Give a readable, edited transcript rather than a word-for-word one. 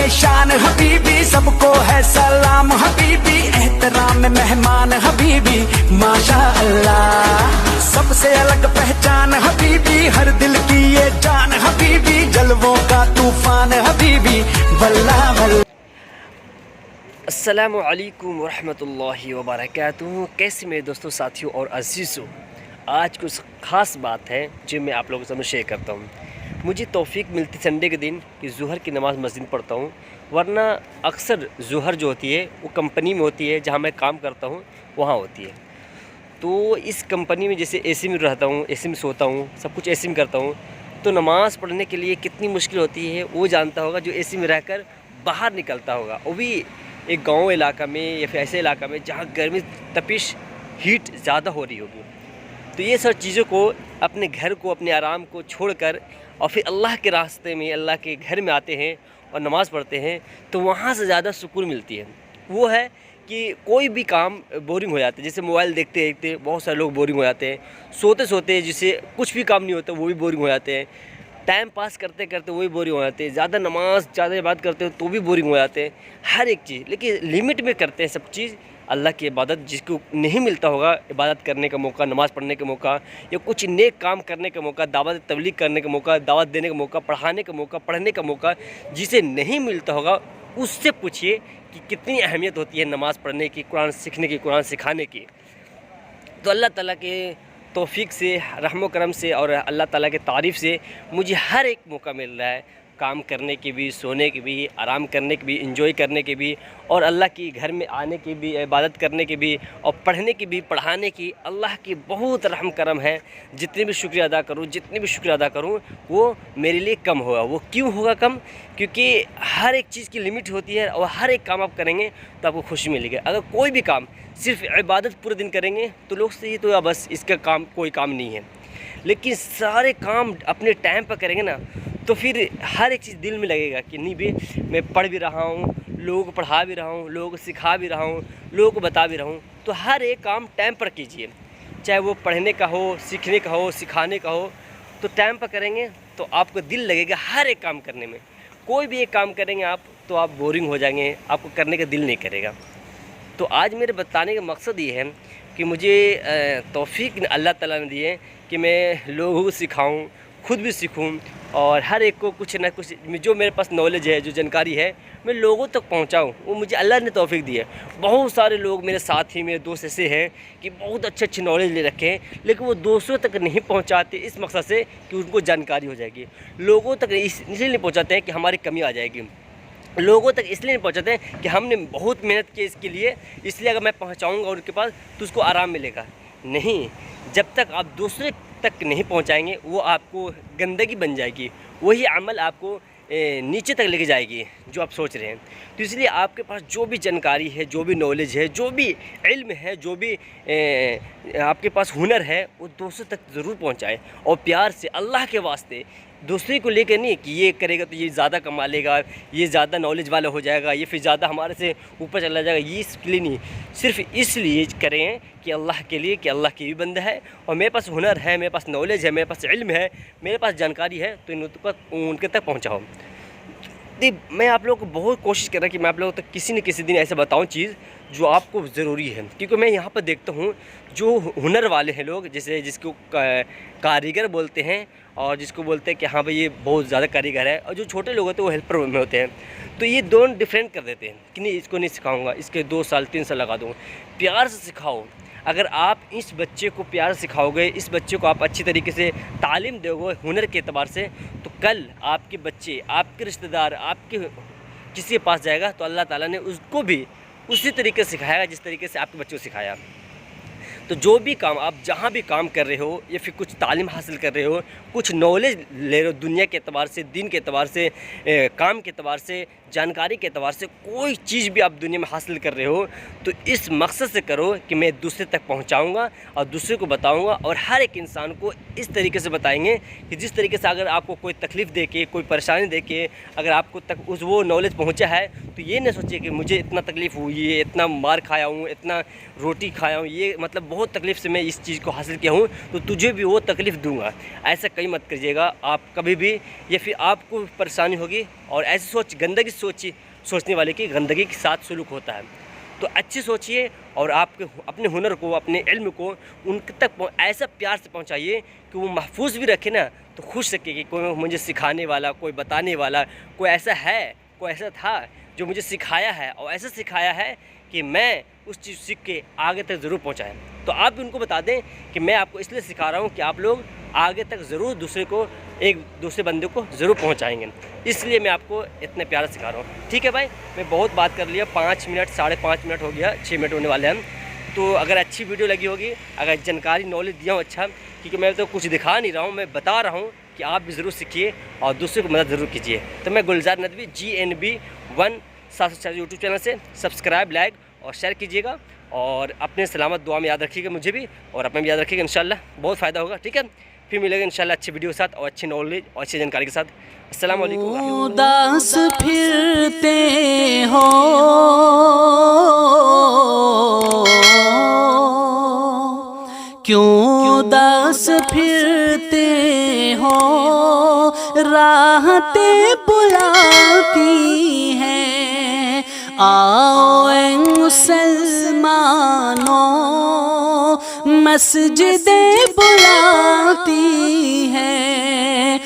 ये शान हबीबी, सबको है सलाम हबीबी, एहतराम मेहमान हबीबी, माशा अल्लाह। सबसे अलग पहचान हबीबी, हर दिल की ये जान हबीबी, जलवों का तूफान हबीबी, वल्लाह वल्लाह। अस्सलामु अलैकुम वरहमतुल्लाहि वबरकातुहू। कैसे मेरे दोस्तों, साथियों और अजीज़ों, आज कुछ ख़ास बात है जो मैं आप लोगों के सामने शेयर करता हूँ। मुझे तौफीक मिलती संडे के दिन कि ज़ुहर की नमाज़ मस्जिद में पढ़ता हूँ, वरना अक्सर ज़ुहर जो होती है वो कंपनी में होती है, जहाँ मैं काम करता हूँ वहाँ होती है। तो इस कंपनी में जैसे एसी में रहता हूँ, एसी में सोता हूँ, सब कुछ एसी में करता हूँ, तो नमाज़ पढ़ने के लिए कितनी मुश्किल होती है वो जानता होगा जो एसी में रहकर बाहर निकलता होगा, वो भी एक गांव इलाका में या फिर ऐसे इलाका में जहाँ गर्मी तपिश हीट ज़्यादा हो रही होगी। तो ये सब चीज़ों को, अपने घर को, अपने आराम को छोड़कर और फिर अल्लाह के रास्ते में, अल्लाह के घर में आते हैं और नमाज़ पढ़ते हैं, तो वहाँ से ज़्यादा सुकून मिलती है। वो है कि कोई भी काम बोरिंग हो जाता है, जैसे मोबाइल देखते देखते बहुत सारे लोग बोरिंग हो जाते हैं, सोते सोते जिसे कुछ भी काम नहीं होता वो भी बोरिंग हो जाते हैं, टाइम पास करते करते वही बोरिंग हो जाते हैं, ज़्यादा नमाज ज़्यादा बात करते हो तो भी बोरिंग हो जाते हैं। हर एक चीज़ लेकिन लिमिट में करते हैं सब चीज़। अल्लाह की इबादत जिसको नहीं मिलता होगा, इबादत करने का मौका, नमाज़ पढ़ने का मौका, या कुछ नेक काम करने का मौका, दावत तबलीग करने का मौका, दावत देने का मौका, पढ़ाने का मौका, पढ़ने का मौका, जिसे नहीं मिलता होगा उससे पूछिए कि कितनी अहमियत होती है नमाज़ पढ़ने की, कुरान सीखने की, कुरान सिखाने की। तो अल्लाह ताला के तौफीक से, रहम करम से और अल्लाह ताला के तारीफ़ से मुझे हर एक मौका मिल रहा है, काम करने की भी, सोने की भी, आराम करने की भी, एंजॉय करने की भी, और अल्लाह की घर में आने की भी, इबादत करने की भी, और पढ़ने की भी, पढ़ाने की। अल्लाह की बहुत रहम करम है। जितनी भी शुक्रिया अदा करूँ, जितनी भी शुक्रिया अदा करूँ वो मेरे लिए कम होगा। वो क्यों होगा कम? क्योंकि हर एक चीज़ की लिमिट होती है और हर एक काम आप करेंगे तो आपको खुशी मिलेगी। अगर कोई भी काम सिर्फ इबादत पूरे दिन करेंगे तो लोग से ये तो बस इसका काम कोई काम नहीं है, लेकिन सारे काम अपने टाइम पर करेंगे ना तो फिर हर एक चीज़ दिल में लगेगा कि नहीं भी मैं पढ़ भी रहा हूँ, लोगों को पढ़ा भी रहा हूँ, लोगों को सिखा भी रहा हूँ, लोगों को बता भी रहा हूँ। तो हर एक काम टाइम पर कीजिए, चाहे वो पढ़ने का हो, सीखने का हो, सिखाने का हो, तो टाइम पर करेंगे तो आपको दिल लगेगा हर एक काम करने में। कोई भी एक काम करेंगे आप तो आप बोरिंग हो जाएंगे, आपको करने का दिल नहीं करेगा। तो आज मेरे बताने का मकसद ये है कि मुझे तौफीक अल्लाह ताला ने दी है कि मैं लोगों को सिखाऊं, खुद भी सीखूं, और हर एक को कुछ ना कुछ जो मेरे पास नॉलेज है, जो जानकारी है, मैं लोगों तक पहुंचाऊं। वो मुझे अल्लाह ने तौफीक दी है। बहुत सारे लोग मेरे साथी, मेरे दोस्त ऐसे हैं कि बहुत अच्छे नॉलेज ले रखे हैं, लेकिन वो दूसरों तक नहीं पहुंचाते इस मकसद से कि उनको जानकारी हो जाएगी। लोगों तक इसलिए नहीं पहुँचाते हैं कि हमारी कमी आ जाएगी, लोगों तक इसलिए नहीं पहुंचाते हैं कि हमने बहुत मेहनत की इसके लिए, इसलिए अगर मैं पहुंचाऊंगा उनके पास तो उसको आराम मिलेगा। नहीं, जब तक आप दूसरे तक नहीं पहुंचाएंगे वो आपको गंदगी बन जाएगी, वही अमल आपको नीचे तक लेके जाएगी जो आप सोच रहे हैं। तो इसलिए आपके पास जो भी जानकारी है, जो भी नॉलेज है, जो भी इल्म है, जो भी आपके पास हुनर है, वो दूसरों तक ज़रूर पहुंचाएं, और प्यार से, अल्लाह के वास्ते। दूसरे को लेकर नहीं कि ये करेगा तो ये ज़्यादा कमा लेगा, ये ज़्यादा नॉलेज वाला हो जाएगा, ये फिर ज़्यादा हमारे से ऊपर चला जाएगा, ये इसके लिए नहीं, सिर्फ इसलिए करें कि अल्लाह के लिए, कि अल्लाह की भी बंदा है और मेरे पास हुनर है, मेरे पास नॉलेज है, मेरे पास इल्म है, मेरे पास जानकारी है, तो उनके तक पहुँचाओ। मैं आप लोगों को बहुत कोशिश कर रहा हूँ कि मैं आप लोगों तक किसी न किसी दिन ऐसे बताऊँ चीज़ जो आपको ज़रूरी है, क्योंकि मैं यहाँ पर देखता हूँ जो हुनर वाले हैं लोग, जैसे जिसको कारीगर बोलते हैं और जिसको बोलते हैं कि हाँ भाई ये बहुत ज़्यादा कारीगर है, और जो छोटे लोग होते हैं वो हेल्पर में होते हैं। तो ये दोनों डिफरेंट कर देते हैं कि नहीं, इसको नहीं सिखाऊंगा, इसके 2 साल 3 साल लगा दूँगा। प्यार से सिखाओ। अगर आप इस बच्चे को प्यार सिखाओगे, इस बच्चे को आप अच्छी तरीके से तालीम दोगे हुनर के एतबार से, तो कल आपके बच्चे, आपके रिश्तेदार, आपके किसी के पास जाएगा तो अल्लाह ताला ने उसको भी उसी तरीके से सिखाएगा जिस तरीके से आपके बच्चों को सिखाया। तो जो भी काम आप जहाँ भी काम कर रहे हो, या फिर कुछ तालीम हासिल कर रहे हो, कुछ नॉलेज ले रहे हो, दुनिया के एतबार से, दीन के एतबार से, काम के एतबार से, जानकारी के एतबार से, कोई चीज़ भी आप दुनिया में हासिल कर रहे हो, तो इस मकसद से करो कि मैं दूसरे तक पहुंचाऊंगा और दूसरे को बताऊंगा, और हर एक इंसान को इस तरीके से बताएंगे कि जिस तरीके से अगर आपको कोई तकलीफ़ दे के, कोई परेशानी दे के अगर आपको तक वो नॉलेज पहुँचा है, तो तो ये नहीं सोचिए कि मुझे इतना तकलीफ़ हुई है, इतना मार खाया हूँ, इतना रोटी खाया हूँ, ये मतलब बहुत तकलीफ़ से मैं इस चीज़ को हासिल किया हूँ, तो तुझे भी वो तकलीफ़ दूंगा। ऐसा कहीं मत करिएगा आप कभी भी, या फिर आपको परेशानी होगी। और ऐसी सोच, गंदगी सोचने वाले की गंदगी के साथ सलूक होता है। तो अच्छी सोचिए और आपके अपने हुनर को, अपने इल्म को उनके तक ऐसा प्यार से पहुंचाइए कि वो महफूज भी रखे ना, तो खुश रखे कि कोई मुझे सिखाने वाला, कोई बताने वाला, कोई ऐसा है, कोई ऐसा था जो मुझे सिखाया है, और ऐसा सिखाया है कि मैं उस चीज़ सीख के आगे तक ज़रूर पहुँचाएँ। तो आप भी उनको बता दें कि मैं आपको इसलिए सिखा रहा हूँ कि आप लोग आगे तक ज़रूर दूसरे को, एक दूसरे बंदे को ज़रूर पहुँचाएँगे, इसलिए मैं आपको इतने प्यारा सिखा रहा हूँ। ठीक है भाई, मैं बहुत बात कर लिया, 5 मिनट 5.5 मिनट हो गया, 6 मिनट होने वाले हैं। तो अगर अच्छी वीडियो लगी होगी, अगर जानकारी नॉलेज दिया हूँ अच्छा, क्योंकि मैं तो कुछ दिखा नहीं रहा हूँ, मैं बता रहा हूँ कि आप भी ज़रूर सीखिए और दूसरे को मदद ज़रूर कीजिए। तो मैं गुलजार नदवी GNB 1 यूट्यूब चैनल से सब्सक्राइब, लाइक और शेयर कीजिएगा, और अपने सलामत दुआ में याद रखिएगा मुझे भी, और अपने भी याद रखिएगा। इंशाल्लाह बहुत फ़ायदा होगा। ठीक है, फिर मिलेगा इंशाल्लाह अच्छी वीडियो के साथ और अच्छी नॉलेज और अच्छी जानकारी के साथ। अस्सलाम वालेकुम। उदास फिरते हो क्यों उदास फिरते हो, राहतें बुलाती हैं। आओ ऐ मुसलमानों, मस्जिदें बुलाती हैं।